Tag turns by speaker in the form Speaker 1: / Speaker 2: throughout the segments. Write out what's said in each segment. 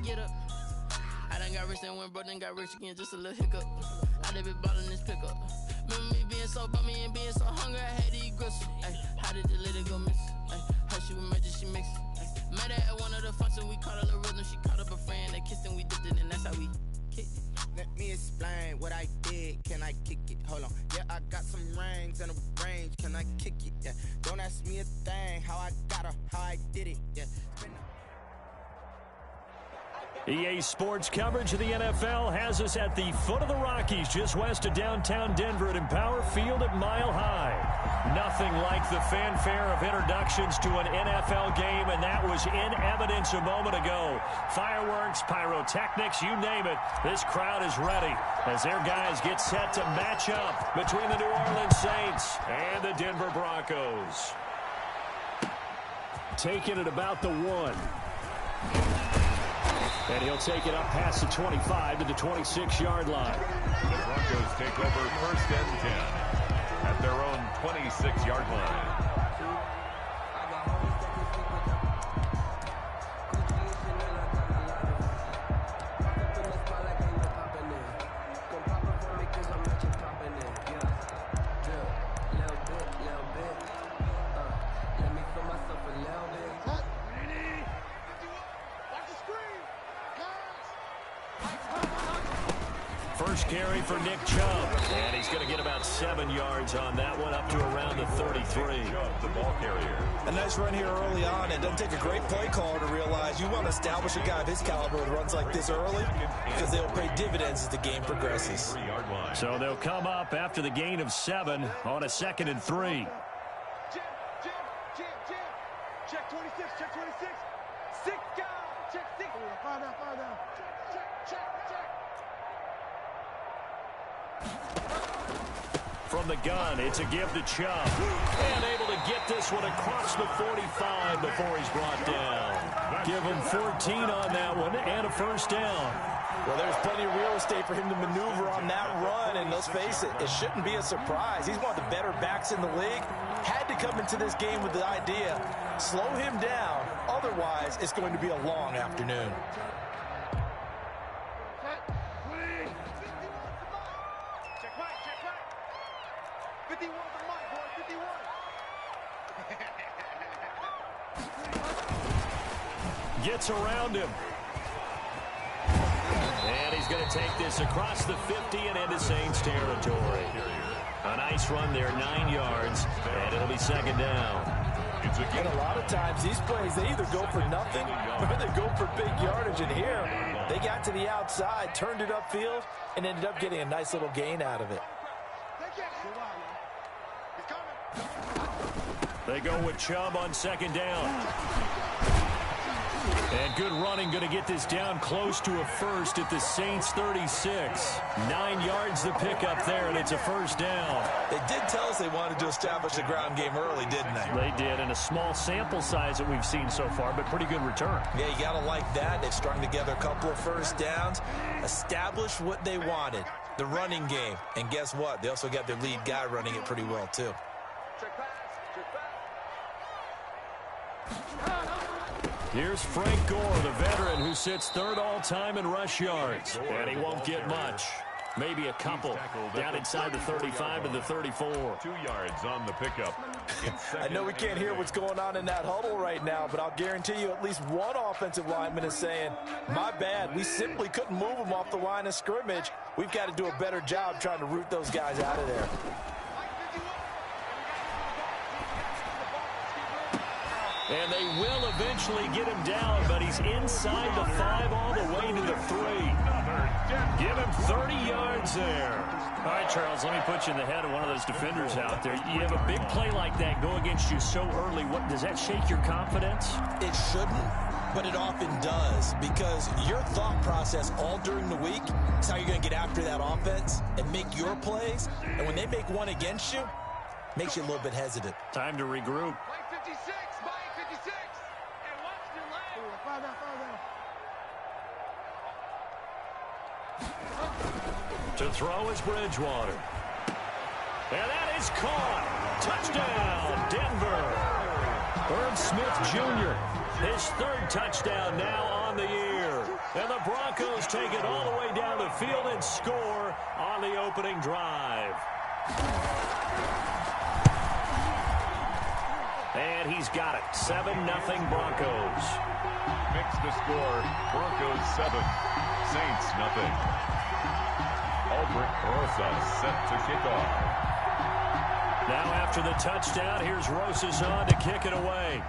Speaker 1: get up. I done got rich and went broke, then got rich again, just a little hiccup. I done been ballin' this pickup. Remember me being so bummy and being so hungry, I had to eat gristle. Ay, how did the lady go miss? Ay, how she was magic, she mixed. Met her at one of the functions, we caught a little rhythm. She caught up a friend, they kissed and we dipped it, and that's how we kicked it.
Speaker 2: Let me explain what I did. Can I kick it? Hold on. Yeah, I got some rings and a range. Can I kick it? Yeah. Don't ask me a thing. How I got her, how I did it. Yeah.
Speaker 3: EA Sports coverage of the NFL has us at the foot of the Rockies, just west of downtown Denver at Empower Field at Mile High. Nothing like the fanfare of introductions to an NFL game, and that was in evidence a moment ago. Fireworks, pyrotechnics, you name it. This crowd is ready as their guys get set to match up between the New Orleans Saints and the Denver Broncos. Taking it about the 1. And he'll take it up past the 25 to the 26-yard line.
Speaker 4: The Broncos take over 1st and 10 at their own 26-yard line.
Speaker 3: First carry for Nick Chubb, and he's going to get about 7 yards on that one, up to around the 33.
Speaker 4: The ball carrier.
Speaker 5: A nice run here early on. It doesn't take a great play caller to realize you want to establish a guy of his caliber with runs like this early because they'll pay dividends as the game progresses.
Speaker 3: So they'll come up after the gain of 7 on a 2nd and 3.
Speaker 6: Check 26, check 26. 6 guys, check 6. Fire down. Check.
Speaker 3: From the gun, it's a give to Chubb. And able to get this one across the 45 before he's brought down. Give him 14 on that one and a first down.
Speaker 5: Well, there's plenty of real estate for him to maneuver on that run, and let's face it, it shouldn't be a surprise. He's one of the better backs in the league. Had to come into this game with the idea, slow him down, otherwise it's going to be a long afternoon.
Speaker 3: Gets around him. And he's going to take this across the 50 and into Saints territory. A nice run there, 9 yards, and it'll be 2nd down.
Speaker 5: And a lot of times these plays, they either go for nothing or they go for big yardage. And here, they got to the outside, turned it upfield, and ended up getting a nice little gain out of it.
Speaker 3: They go with Chubb on 2nd down. And good running, going to get this down close to a first at the Saints 36. 9 yards the pickup there, and it's a first down.
Speaker 5: They did tell us they wanted to establish the ground game early, didn't they?
Speaker 3: They did, and a small sample size that we've seen so far, but pretty good return.
Speaker 5: Yeah, you got to like that. They've strung together a couple of first downs, established what they wanted, the running game. And guess what? They also got their lead guy running it pretty well, too.
Speaker 3: Here's Frank Gore, the veteran who sits 3rd all-time in rush yards. And he won't get much. Maybe a couple. Down inside the 35 to the 34.
Speaker 4: 2 yards on the pickup.
Speaker 5: I know we can't hear what's going on in that huddle right now, but I'll guarantee you at least one offensive lineman is saying, my bad, we simply couldn't move them off the line of scrimmage. We've got to do a better job trying to root those guys out of there.
Speaker 3: And they will eventually get him down, but he's inside the 5 all the way to the 3. Give him 30 yards there. All right, Charles, let me put you in the head of one of those defenders out there. You have a big play like that go against you so early. What, does that shake your confidence?
Speaker 5: It shouldn't, but it often does, because your thought process all during the week is how you're going to get after that offense and make your plays. And when they make one against you, it makes you a little bit hesitant.
Speaker 3: Time to regroup. To throw is Bridgewater. And that is caught. Touchdown, Denver. Herb Smith Jr., his 3rd touchdown now on the year. And the Broncos take it all the way down the field and score on the opening drive. And he's got it. 7-0 Broncos.
Speaker 4: Mixed to score. Broncos 7. Saints nothing. Albert Rosa set to kick off.
Speaker 3: Now after the touchdown, here's Rosas on to kick it away.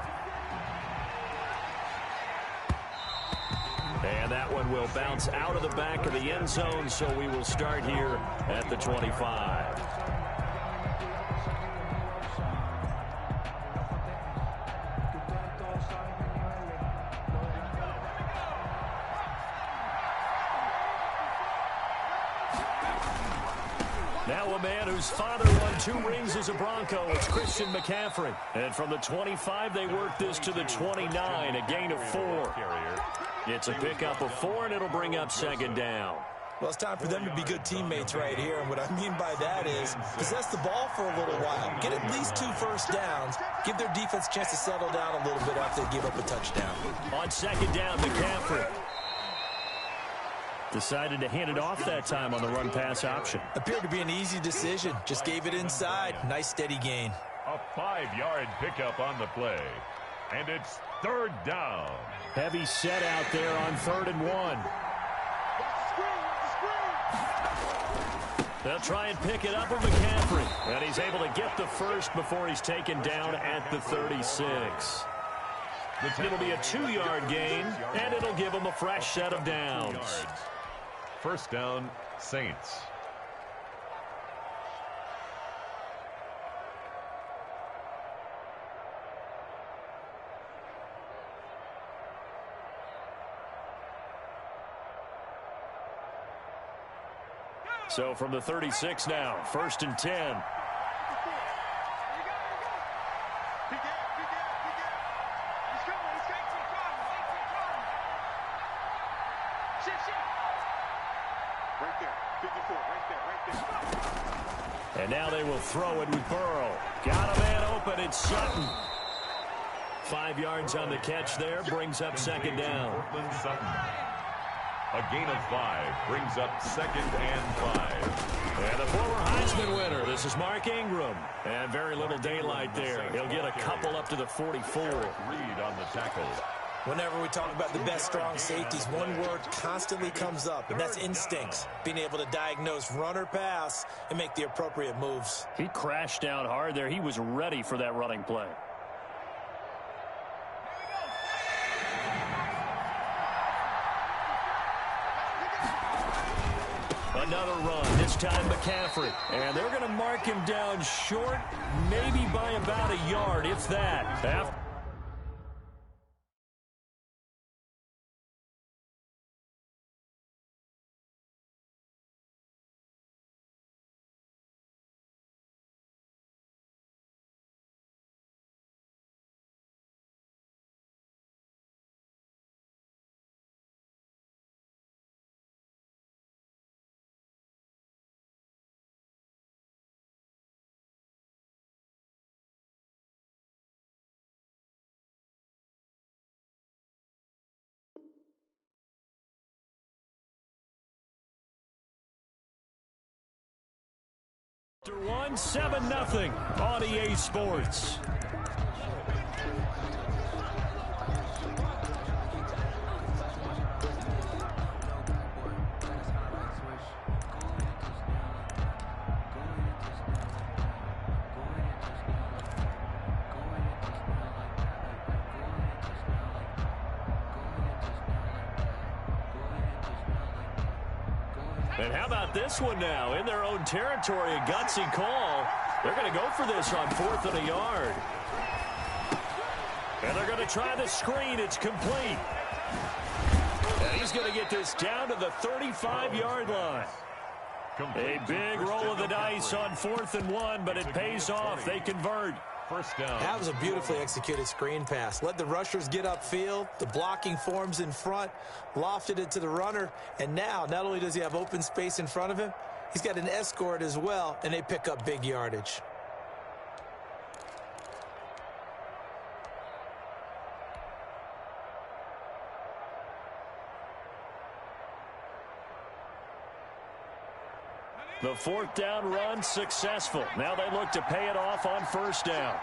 Speaker 3: And that one will bounce out of the back of the end zone, so we will start here at the 25. Now a man whose father won 2 rings as a Bronco. It's Christian McCaffrey. And from the 25, they work this to the 29, a gain of 4. It's a pickup of 4, and it'll bring up second down.
Speaker 5: Well, it's time for them to be good teammates right here. And what I mean by that is possess the ball for a little while. Get at least 2 first downs. Give their defense a chance to settle down a little bit after they give up a touchdown.
Speaker 3: On second down, McCaffrey decided to hand it off that time on the run-pass option.
Speaker 5: Appeared to be an easy decision. Just gave it inside. Nice, steady gain.
Speaker 4: A 5-yard pickup on the play. And it's third down.
Speaker 3: Heavy set out there on 3rd and 1. They'll try and pick it up with McCaffrey. And he's able to get the first before he's taken down at the 36. It'll be a 2-yard gain, and it'll give him a fresh set of downs.
Speaker 4: First down, Saints.
Speaker 3: So from the 36 now, 1st and 10. And now they will throw it with Burrow. Got a man open. It's Sutton. 5 yards on the catch there. Brings up second down.
Speaker 4: Portland Sutton. A gain of 5 brings up 2nd and 5.
Speaker 3: And the former Heisman winner. This is Mark Ingram. And very little daylight there. He'll get a couple up to the 44.
Speaker 4: Reed on the tackle.
Speaker 5: Whenever we talk about the best strong safeties, one word constantly comes up, and that's instincts. Being able to diagnose run or pass and make the appropriate moves.
Speaker 3: He crashed down hard there. He was ready for that running play. Another run, this time McCaffrey. And they're going to mark him down short, maybe by about a yard, if that. After 7-0 on EA Sports. And how about this one now? In their own territory, a gutsy call. They're going to go for this on 4th and a yard. And they're going to try the screen. It's complete. And he's going to get this down to the 35-yard line. A big roll of the dice on 4th and 1, but it pays off. They convert.
Speaker 4: First down.
Speaker 5: That was a beautifully executed screen pass. Let the rushers get upfield. The blocking forms in front. Lofted it to the runner. And now, not only does he have open space in front of him, he's got an escort as well, and they pick up big yardage.
Speaker 3: The fourth down run successful. Now they look to pay it off on first down.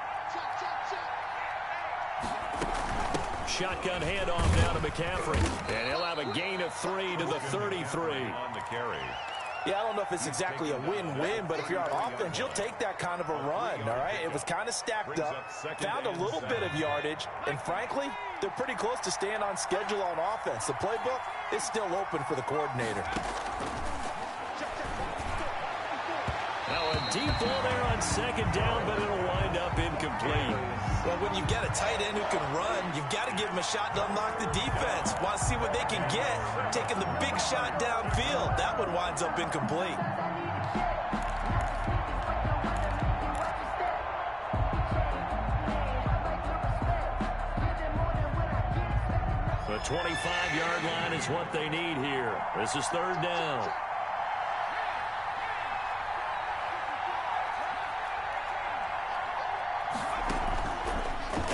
Speaker 3: Shotgun handoff down to McCaffrey. And he'll have a gain of 3 to the 33.
Speaker 4: On the carry.
Speaker 5: Yeah, I don't know if it's exactly a win-win, but if you're on offense, you'll take that kind of a run, all right? It was kind of stacked up, found a little bit of yardage, and frankly, they're pretty close to staying on schedule on offense. The playbook is still open for the coordinator.
Speaker 3: Now a deep ball there on second down, but it'll wind up incomplete.
Speaker 5: Well, when you get a tight end who can run, you've got to give him a shot to unlock the defense. Want to see what they can get. Taking the big shot downfield. That one winds up incomplete.
Speaker 3: The 25-yard line is what they need here. This is third down.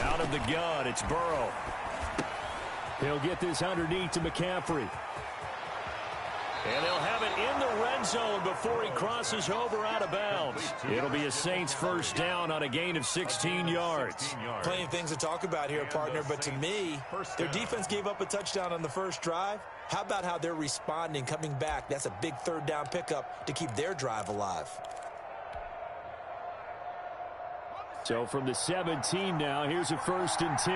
Speaker 3: Out of the gun, it's Burrow. He'll get this underneath to McCaffrey. And they'll have it in the red zone before he crosses over out of bounds. It'll be a Saints first down on a gain of 16 yards.
Speaker 5: Plenty of things to talk about here, partner, but to me, their defense gave up a touchdown on the first drive. How about how they're responding, coming back? That's a big third down pickup to keep their drive alive.
Speaker 3: So from the 17 now, here's a 1st and 10.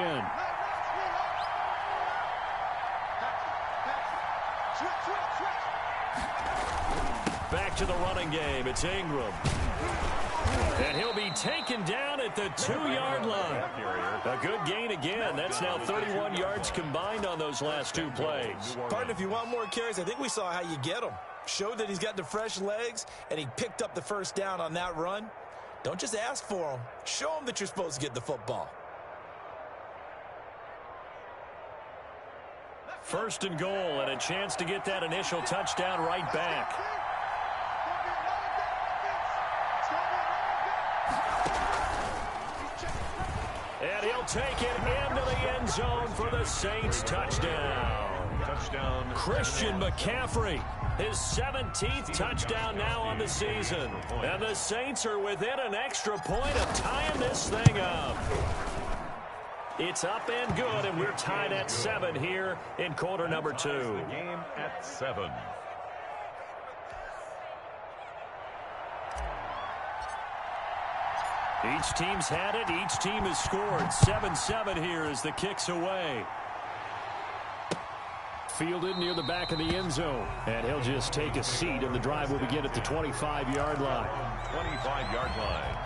Speaker 3: Back to the running game. It's Ingram. And he'll be taken down at the 2-yard line. A good gain again. That's now 31 yards combined on those last 2 plays.
Speaker 5: Partner, if you want more carries, I think we saw how you get them. Showed that he's got the fresh legs, and he picked up the first down on that run. Don't just ask for them. Show them that you're supposed to get the football.
Speaker 3: First and goal, and a chance to get that initial touchdown right back. And he'll take it into the end zone for the Saints touchdown. Christian McCaffrey, his 17th touchdown now on the season. And the Saints are within an extra point of tying this thing up. It's up and good, and we're tied at 7 here in quarter number 2.
Speaker 4: The game at 7.
Speaker 3: Each team's had it. Each team has scored. 7-7 here as the kick's away. Fielded near the back of the end zone. And he'll just take a seat, and the drive will begin at the 25-yard line.
Speaker 4: 25-yard line.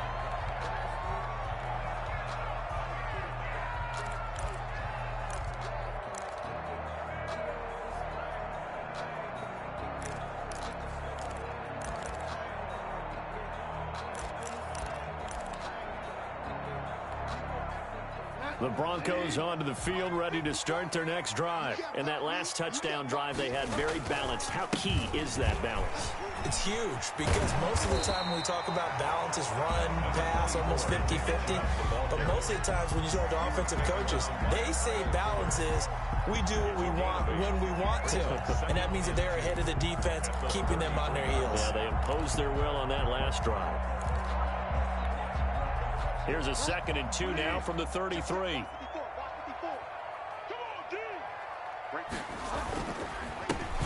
Speaker 3: The Broncos onto the field, ready to start their next drive. And that last touchdown drive they had very balanced. How key is that balance?
Speaker 5: It's huge because most of the time when we talk about balance is run, pass, almost 50-50. But most of the times when you talk to offensive coaches, they say balance is we do what we want when we want to. And that means that they're ahead of the defense, keeping them on their heels.
Speaker 3: Yeah, they imposed their will on that last drive. Here's a 2nd and 2 now from the 33.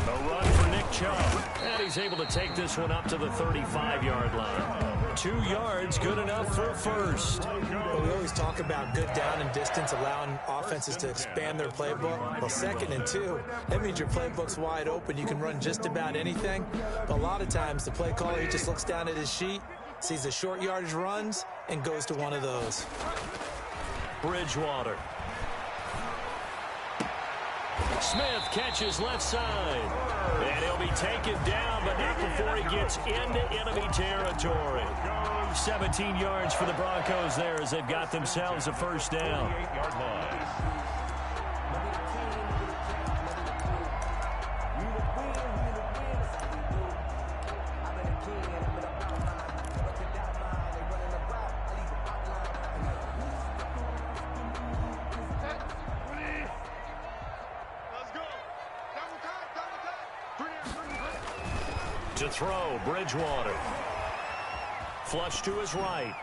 Speaker 3: A run for Nick Chubb. And he's able to take this one up to the 35-yard line. 2 yards, good enough for a first.
Speaker 5: Well, we always talk about good down and distance, allowing offenses to expand their playbook. Well, 2nd and 2, that means your playbook's wide open. You can run just about anything. But a lot of times, the play caller, he just looks down at his sheet, sees the short yardage runs, and goes to one of those.
Speaker 3: Bridgewater. Smith catches left side. And he'll be taken down, but not before he gets into enemy territory. 17 yards for the Broncos there as they've got themselves a first down.
Speaker 4: 38-yard line.
Speaker 3: To throw, Bridgewater. Flush to his right.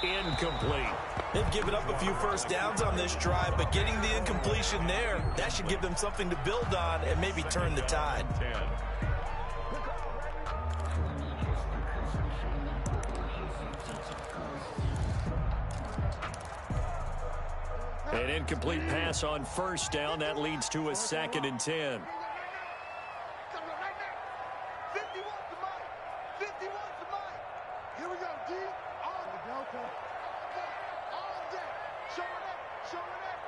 Speaker 3: Incomplete.
Speaker 5: They've given up a few first downs on this drive, but getting the incompletion there, that should give them something to build on and maybe turn the tide.
Speaker 3: 10. An incomplete pass on first down. That leads to a 2nd and 10.
Speaker 6: Here we go, D. On the Delta. On deck. Showing up. Showing up.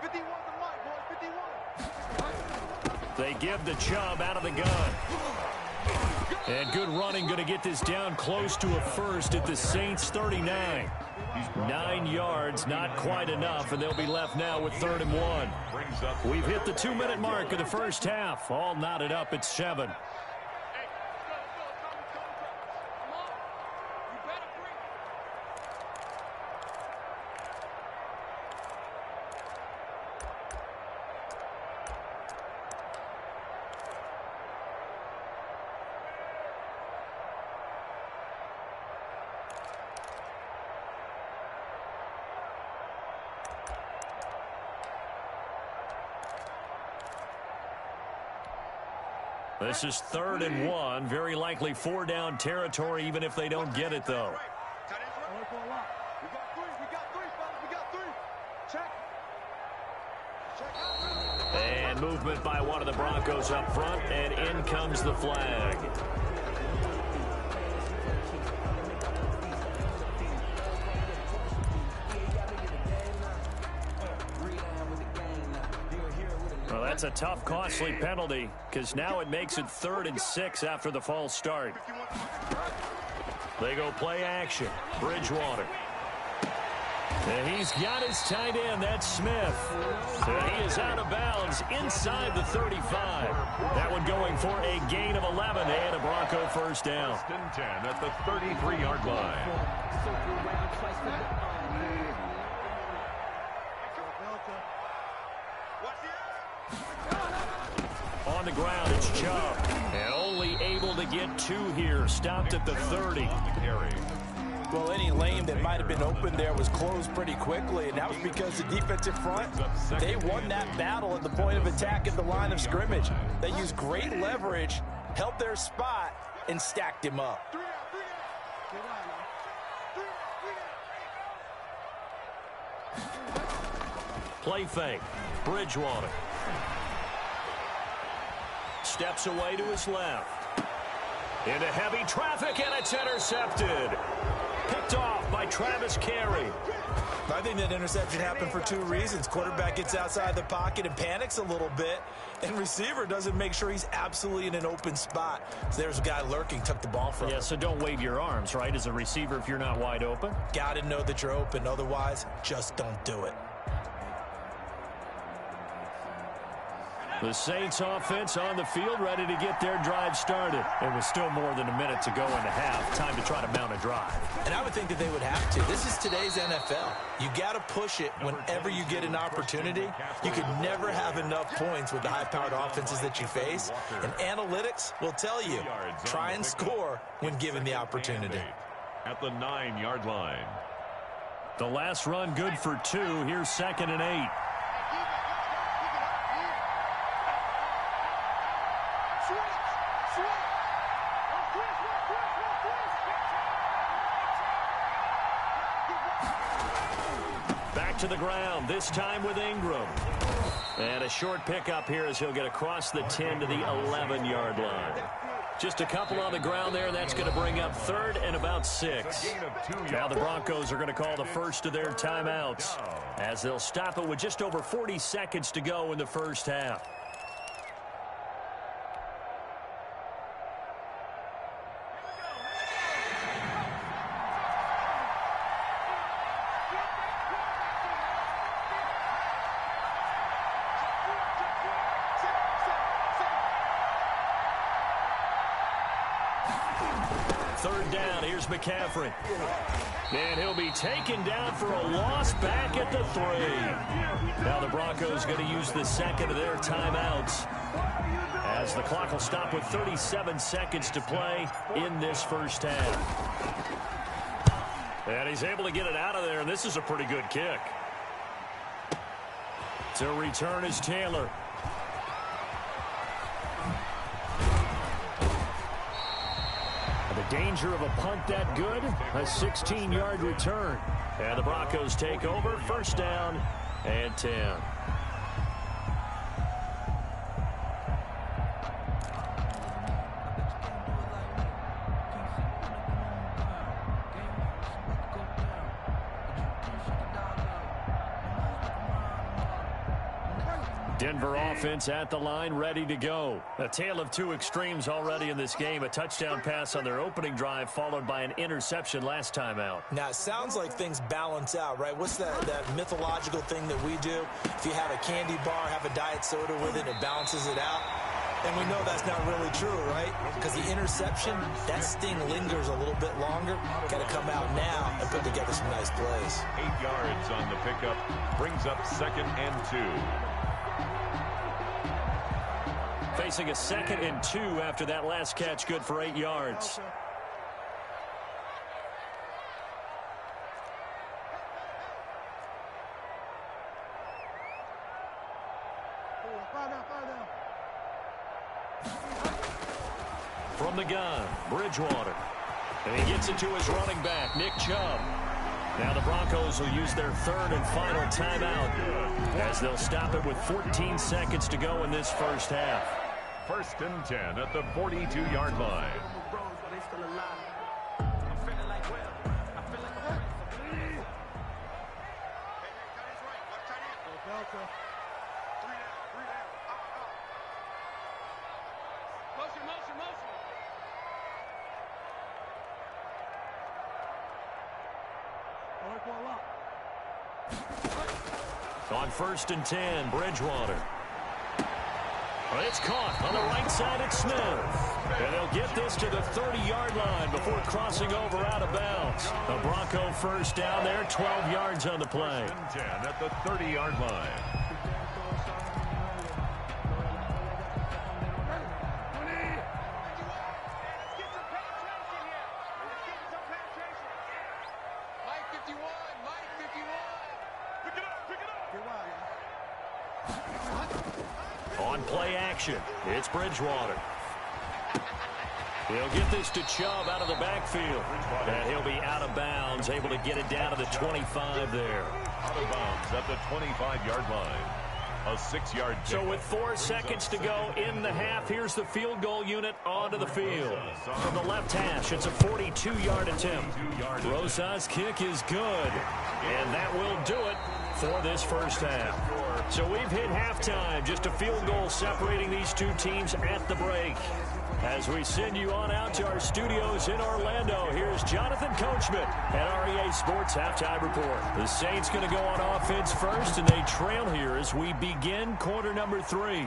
Speaker 6: 51 to Mike, boys. 51.
Speaker 3: They give the Chubb out of the gun. And good running, going to get this down close to a first at the Saints 39. 9 yards, not quite enough, and they'll be left now with 3rd and 1. We've hit the 2-minute mark of the first half. All knotted up at 7. This is 3rd and 1. Very likely 4-down territory, even if they don't get it, though. And movement by one of the Broncos up front, and in comes the flag. Well, that's a tough, costly penalty, because now it makes it 3rd and 6 after the false start. They go play action. Bridgewater. And he's got his tight end. That's Smith. And he is out of bounds inside the 35. That one going for a gain of 11 and a Bronco first down.
Speaker 4: 1st and 10 at the 33-yard line.
Speaker 3: On the ground, it's Chubb. And only able to get 2 here. Stopped at the 30.
Speaker 5: Well, any lane that might have been open there was closed pretty quickly, and that was because the defensive front, they won that battle at the point of attack at the line of scrimmage. They used great leverage, held their spot, and stacked him up.
Speaker 3: Play fake. Bridgewater. Steps away to his left. Into heavy traffic, and it's intercepted. Picked off by Travis Carey.
Speaker 5: I think that interception happened for 2 reasons. Quarterback gets outside the pocket and panics a little bit, and receiver doesn't make sure he's absolutely in an open spot. So there's a guy lurking, took the ball from him.
Speaker 3: Yeah, so don't wave your arms, right, as a receiver if you're not wide open?
Speaker 5: Got to know that you're open. Otherwise, just don't do it.
Speaker 3: The Saints offense on the field, ready to get their drive started. It was still more than a minute to go in the half. Time to try to mount a drive.
Speaker 5: And I would think that they would have to. This is today's NFL. You got to push it whenever you get an opportunity. You could never have enough points with the high-powered offenses that you face. And analytics will tell you, try and score when given the opportunity.
Speaker 4: At the 9-yard line.
Speaker 3: The last run good for 2. Here's 2nd and 8. To the ground, this time with Ingram. And a short pickup here as he'll get across the 10 to the 11-yard line. Just a couple on the ground there, and that's going to bring up 3rd and about 6. Now the Broncos are going to call the first of their timeouts as they'll stop it with just over 40 seconds to go in the first half. McCaffrey. And he'll be taken down for a loss back at the 3. Now the Broncos going to use the second of their timeouts As the clock will stop with 37 seconds to play in this first half. And he's able to get it out of there, and this is a pretty good kick. To return is Taylor. The danger of a punt that good, a 16-yard return. And the Broncos take over, first down and 10. Denver offense at the line, ready to go. A tale of two extremes already in this game. A touchdown pass on their opening drive, followed by an interception last time out.
Speaker 5: Now, it sounds like things balance out, right? What's that mythological thing that we do? If you have a candy bar, have a diet soda with it, it balances it out. And we know that's not really true, right? Because the interception, that sting lingers a little bit longer. Got to come out now and put together some nice plays.
Speaker 4: 8 yards on the pickup, brings up 2nd and 2.
Speaker 3: Facing a 2nd and 2 after that last catch, good for 8 yards. From the gun, Bridgewater. And he gets it to his running back, Nick Chubb. Now the Broncos will use their 3rd and final timeout as they'll stop it with 14 seconds to go in this first half.
Speaker 4: 1st and 10 at the 42-yard line.
Speaker 3: On 1st and 10, Bridgewater. It's caught on the right side at Smith. And they'll get this to the 30-yard line before crossing over out of bounds. A Bronco first down there, 12 yards on the play.
Speaker 4: 1st and 10 at the 30-yard line.
Speaker 3: On play action, it's Bridgewater. He'll get this to Chubb out of the backfield. And he'll be out of bounds, able to get it down to the 25 there.
Speaker 4: Out of bounds at the 25-yard line. A 6-yard kick.
Speaker 3: So with 4 seconds to go in the half, here's the field goal unit onto the field. From the left hash, it's a 42-yard attempt. Rosa's kick is good. And that will do it for this first half. So we've hit halftime, just a field goal separating these two teams at the break. As we send you on out to our studios in Orlando, here's Jonathan Coachman at REA Sports Halftime Report. The Saints going to go on offense first, and they trail here as we begin quarter number 3.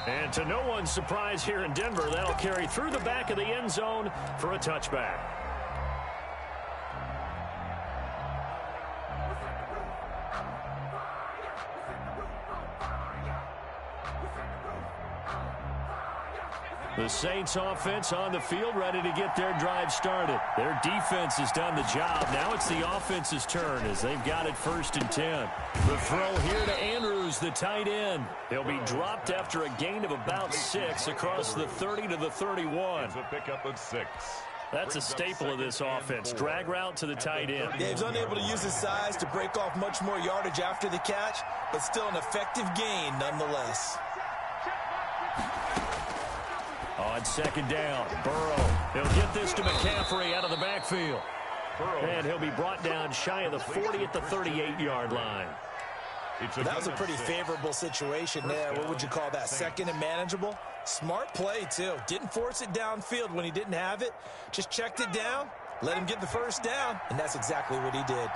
Speaker 3: And to no one's surprise here in Denver, that'll carry through the back of the end zone for a touchback. The Saints offense on the field, ready to get their drive started. Their defense has done the job. Now it's the offense's turn as they've got it 1st and 10. The throw here to Andrews, the tight end. He'll be dropped after a gain of about 6 across the 30 to the 31.
Speaker 4: It's a pickup of 6.
Speaker 3: That's a staple of this offense. Drag route to the tight end.
Speaker 5: Yeah, he's unable to use his size to break off much more yardage after the catch, but still an effective gain nonetheless.
Speaker 3: On 2nd down, Burrow. He'll get this to McCaffrey out of the backfield. And he'll be brought down shy of the 40 at the 38-yard line.
Speaker 5: That was a pretty favorable situation there. What would you call that? 2nd and manageable? Smart play, too. Didn't force it downfield when he didn't have it. Just checked it down, let him get the first down, and that's exactly what he did.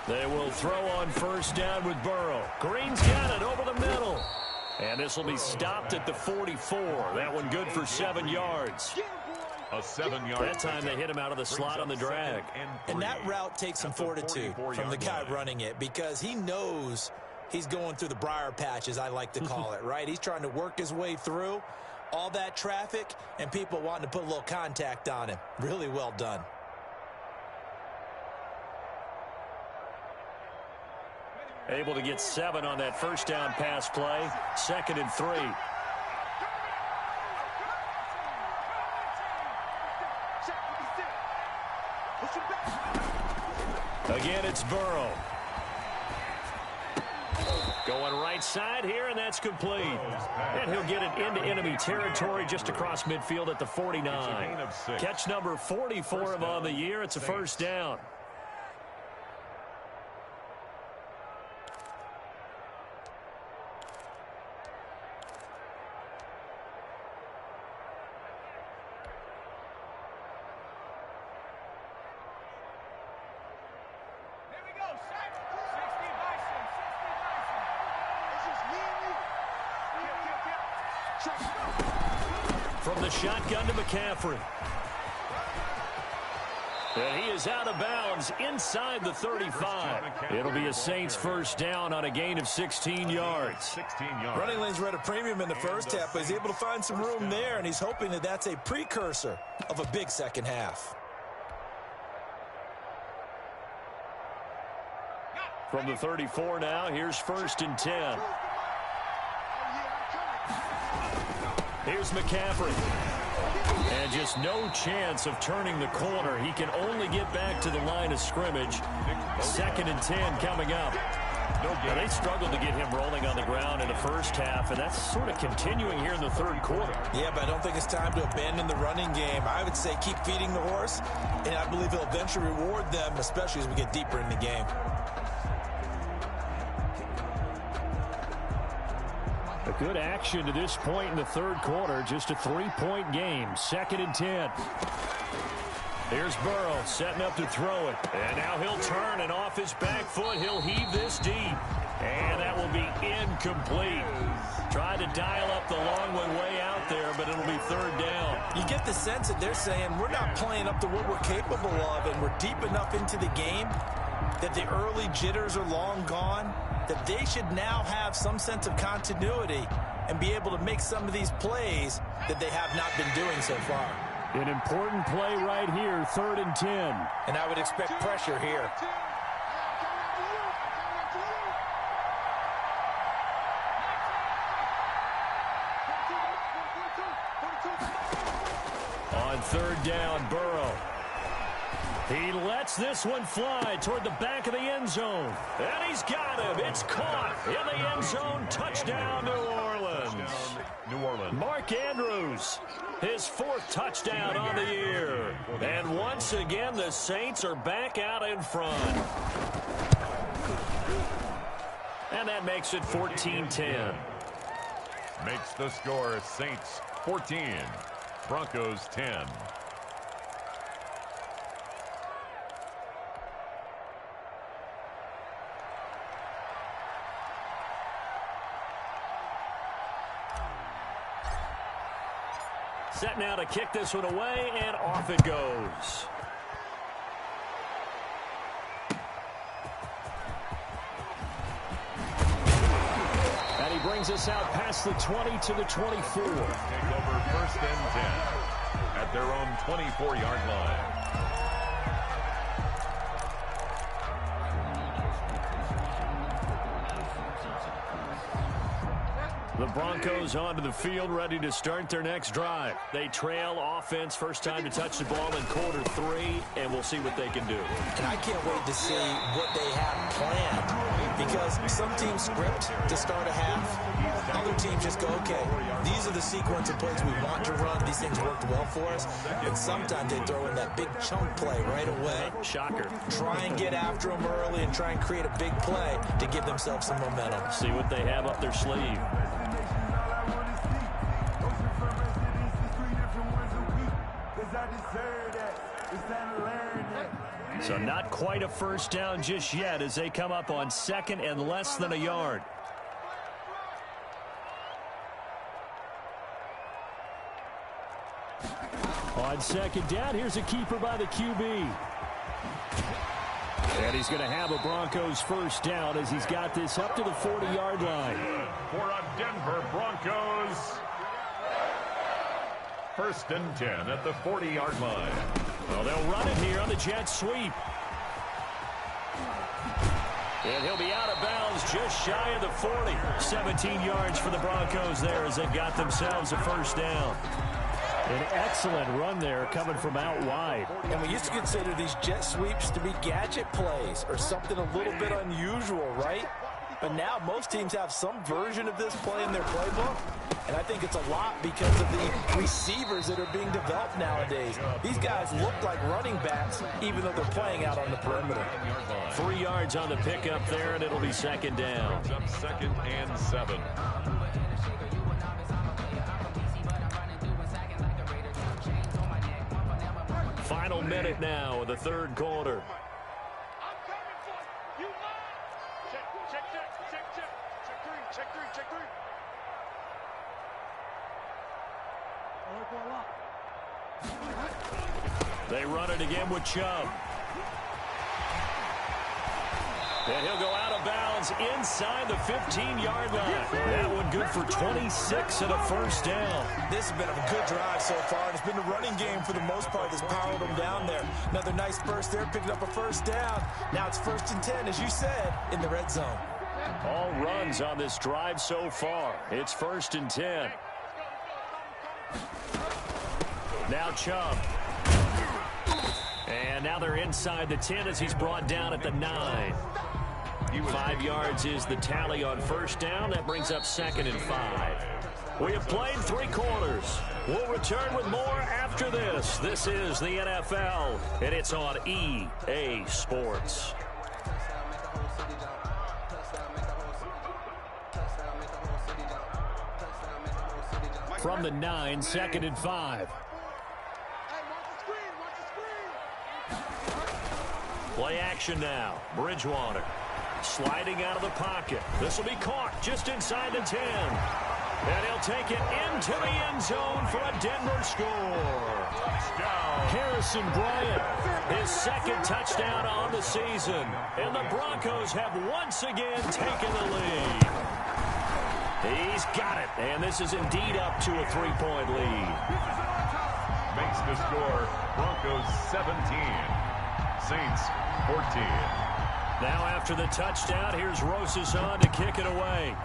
Speaker 3: They will throw on 1st down with Burrow. Green's got it over the middle. And this will be stopped at the 44. That one good for 7 yards.
Speaker 4: A 7-yard.
Speaker 3: That time they hit him out of the slot on the drag.
Speaker 5: And that route takes some fortitude from the guy running it, because he knows he's going through the briar patch, as I like to call it, right? He's trying to work his way through all that traffic and people wanting to put a little contact on him. Really well done.
Speaker 3: Able to get 7 on that first down pass play. 2nd and 3. Again, it's Burrow. Going right side here, and that's complete. And he'll get it into enemy territory just across midfield at the 49. Catch number 44 on the year. It's a first down. From the shotgun to McCaffrey. And he is out of bounds inside the 35. It'll be a Saints first down on a gain of 16 yards.
Speaker 5: Running lanes were at a premium in the first half, but he's able to find some room there, and he's hoping that that's a precursor of a big second half.
Speaker 3: From the 34 now, here's 1st and 10. Here's McCaffrey. And just no chance of turning the corner. He can only get back to the line of scrimmage. 2nd and 10 coming up. Now, they struggled to get him rolling on the ground in the first half, and that's sort of continuing here in the third quarter.
Speaker 5: Yeah, but I don't think it's time to abandon the running game. I would say keep feeding the horse, and I believe he'll eventually reward them, especially as we get deeper in the game.
Speaker 3: A good action to this point in the third quarter. Just a 3-point game. 2nd and 10. Here's Burrow setting up to throw it. And now he'll turn, and off his back foot, he'll heave this deep. And that will be incomplete. Tried to dial up the long one way out there, but it'll be 3rd down.
Speaker 5: You get the sense that they're saying we're not playing up to what we're capable of, and we're deep enough into the game that the early jitters are long gone, that they should now have some sense of continuity and be able to make some of these plays that they have not been doing so far.
Speaker 3: An important play right here, 3rd and 10.
Speaker 5: And I would expect pressure here.
Speaker 3: On 3rd down, Burrow. He lets this one fly toward the back of the end zone. And he's got him. It's caught in the end zone. Touchdown, New Orleans. Mark Andrews, his 4th touchdown on the year. And once again, the Saints are back out in front. And that makes it 14-10.
Speaker 4: Makes the score Saints 14, Broncos 10.
Speaker 3: Set now to kick this one away, and off it goes. And he brings us out past the 20 to the 24.
Speaker 4: Take over 1st and 10 at their own 24-yard line.
Speaker 3: The Broncos onto the field, ready to start their next drive. They trail offense, first time to touch the ball in quarter 3, and we'll see what they can do.
Speaker 5: And I can't wait to see what they have planned, because some teams script to start a half. Other teams just go, okay, these are the sequence of plays we want to run. These things worked well for us. And sometimes they throw in that big chunk play right away.
Speaker 3: Shocker.
Speaker 5: Try and get after them early and try and create a big play to give themselves some momentum.
Speaker 3: See what they have up their sleeve. So not quite a first down just yet as they come up on 2nd and less than a yard. On second down, here's a keeper by the QB. And he's going to have a Broncos first down as he's got this up to the 40-yard line.
Speaker 4: For a Denver Broncos, 1st and 10 at the 40-yard line.
Speaker 3: Well, they'll run it here on the jet sweep. And he'll be out of bounds just shy of the 40. 17 yards for the Broncos there as they got themselves a first down. An excellent run there coming from out wide.
Speaker 5: And we used to consider these jet sweeps to be gadget plays or something a little bit unusual, right? But now most teams have some version of this play in their playbook. And I think it's a lot because of the receivers that are being developed nowadays. These guys look like running backs even though they're playing out on the perimeter.
Speaker 3: 3 yards on the pickup there, and it'll be second down.
Speaker 4: 2nd and 7.
Speaker 3: Final minute now of the third quarter.
Speaker 6: I'm coming for you. You mine. Check. Check three.
Speaker 3: They run it again with Chubb. And he'll go out of bounds inside the 15-yard line. That one good for 26 and a first down.
Speaker 5: This has been a good drive so far. It's been a running game for the most part that's powered them down there. Another nice burst there, picking up a first down. Now it's 1st and 10, as you said, in the red zone.
Speaker 3: All runs on this drive so far. It's 1st and 10. Now Chubb. And now they're inside the 10 as he's brought down at the 9. 5 yards is the tally on first down. That brings up 2nd and 5. We have played 3 quarters. We'll return with more after this. This is the NFL, and it's on EA Sports. From the 9, 2nd and 5. Play action now. Bridgewater sliding out of the pocket. This will be caught just inside the 10. And he'll take it into the end zone for a Denver score. Touchdown. Harrison Bryant, his 2nd touchdown on the season. And the Broncos have once again taken the lead. He's got it. And this is indeed up to a 3-point lead.
Speaker 4: Makes the score Broncos 17. Saints 14.
Speaker 3: Now after the touchdown, here's Rosas on to kick it away.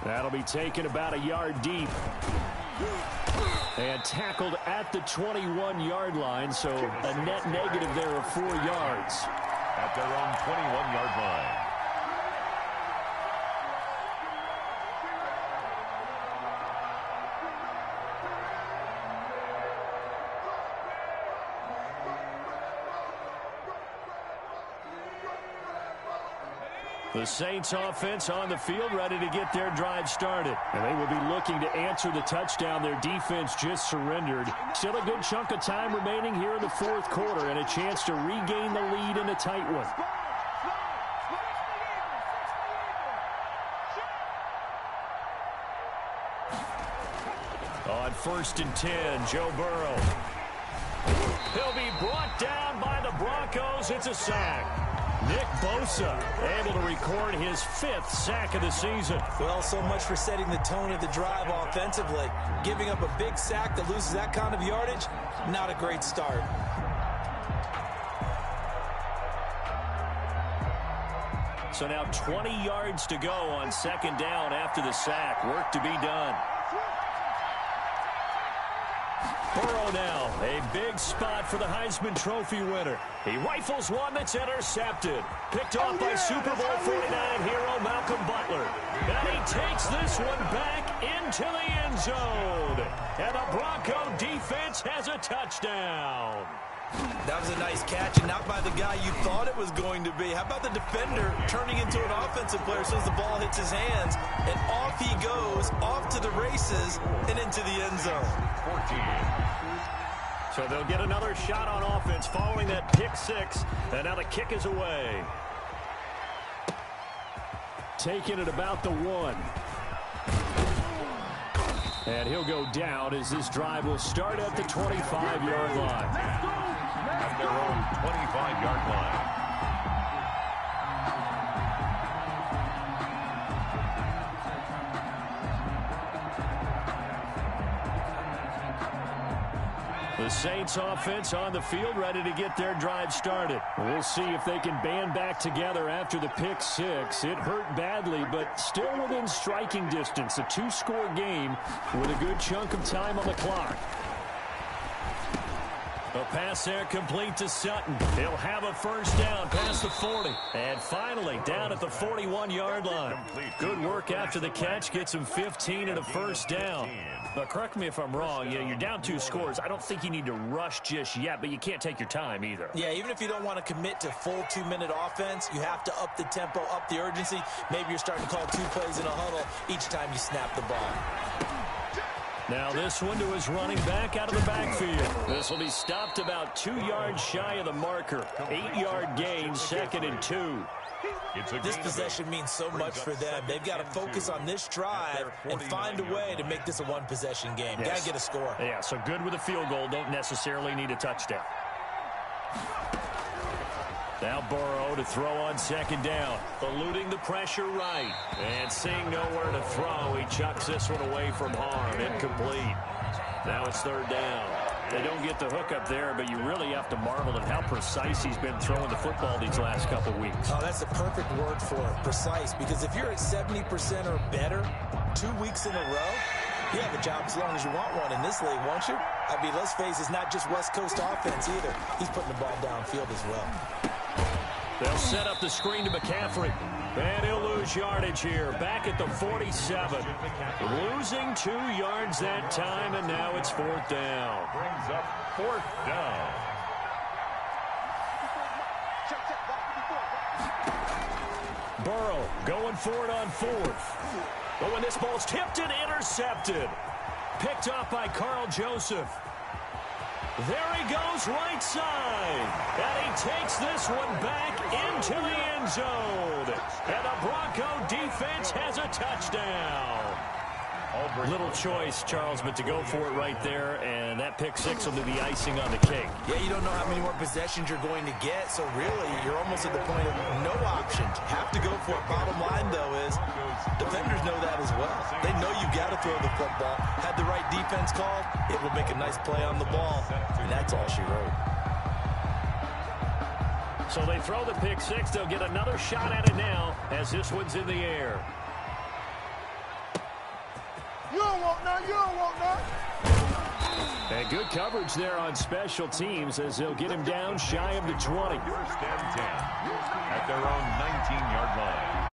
Speaker 3: That'll be taken about a yard deep. And tackled at the 21-yard line, so a net negative there of 4 yards.
Speaker 4: At their own 21-yard line.
Speaker 3: The Saints offense on the field ready to get their drive started. And they will be looking to answer the touchdown their defense just surrendered. Still a good chunk of time remaining here in the 4th quarter and a chance to regain the lead in a tight one. On 1st and 10, Joe Burrow. He'll be brought down by the Broncos. It's a sack. Nick Bosa able to record his 5th sack of the season.
Speaker 5: Well, so much for setting the tone of the drive offensively. Giving up a big sack that loses that kind of yardage, not a great start.
Speaker 3: So now 20 yards to go on 2nd down after the sack. Work to be done. Burrow now, a big spot for the Heisman Trophy winner. He rifles one that's intercepted. Picked off by Super Bowl 49 hero Malcolm Butler. And he takes this one back into the end zone. And the Bronco defense has a touchdown.
Speaker 5: That was a nice catch, and not by the guy you thought it was going to be. How about the defender turning into an offensive player as soon as the ball hits his hands, and off he goes, off to the races, and into the end zone.
Speaker 4: 14.
Speaker 3: So they'll get another shot on offense following that pick 6, and now the kick is away. Taking it about the 1. And he'll go down as this drive will start at the 25-yard line.
Speaker 4: At their own 25-yard line.
Speaker 3: The Saints offense on the field ready to get their drive started. We'll see if they can band back together after the pick six. It hurt badly, but still within striking distance. A two-score game with a good chunk of time on the clock. A pass there complete to Sutton. He'll have a first down past the 40. And finally down at the 41-yard line. Good work after the catch. Gets him 15 and a first down. But correct me if I'm wrong. You're down 2 scores. I don't think you need to rush just yet, but you can't take your time either.
Speaker 5: Yeah, even if you don't want to commit to full 2-minute offense, you have to up the tempo, up the urgency. Maybe you're starting to call 2 plays in a huddle each time you snap the ball.
Speaker 3: Now this one to his running back out of the backfield. This will be stopped about 2 yards shy of the marker. 8-yard gain, 2nd and 2.
Speaker 5: This possession means so much for them. They've got to focus on this drive and find a way to make this a one-possession game. Got to get a score.
Speaker 3: Yeah, so good with a field goal. Don't necessarily need a touchdown. Now Burrow to throw on 2nd down. Eluding the pressure right. And seeing nowhere to throw, he chucks this one away from harm. Incomplete. Now it's 3rd down. They don't get the hook up there, but you really have to marvel at how precise he's been throwing the football these last couple weeks.
Speaker 5: Oh, that's the perfect word for it, precise. Because if you're at 70% or better 2 weeks in a row, you have a job as long as you want one in this league, won't you? I mean, let's face it, it's not just West Coast offense either. He's putting the ball downfield as well.
Speaker 3: They'll set up the screen to McCaffrey. And he'll lose yardage here. Back at the 47. Losing 2 yards that time, and now it's 4th down.
Speaker 4: Brings up 4th down.
Speaker 3: Burrow going for it on 4th. But when this ball's tipped and intercepted. Picked off by Carl Joseph. There he goes right side. And he takes this one back into the end zone. And the Bronco defense has a touchdown. Little choice, Charles, but to go for it right there, and that pick six will be the icing on the cake.
Speaker 5: Yeah, you don't know how many more possessions you're going to get, so really you're almost at the point of no options. Have to go for it. Bottom line, though, is defenders know that as well. They know you got to throw the football. Had the right defense called, it will make a nice play on the ball, and that's all she wrote.
Speaker 3: So they throw the pick six. They'll get another shot at it now as this one's in the air.
Speaker 6: You don't want none. You don't want none.
Speaker 3: And good coverage there on special teams as they'll get him down shy of the 20.
Speaker 4: 1st and 10 at their own 19-yard line.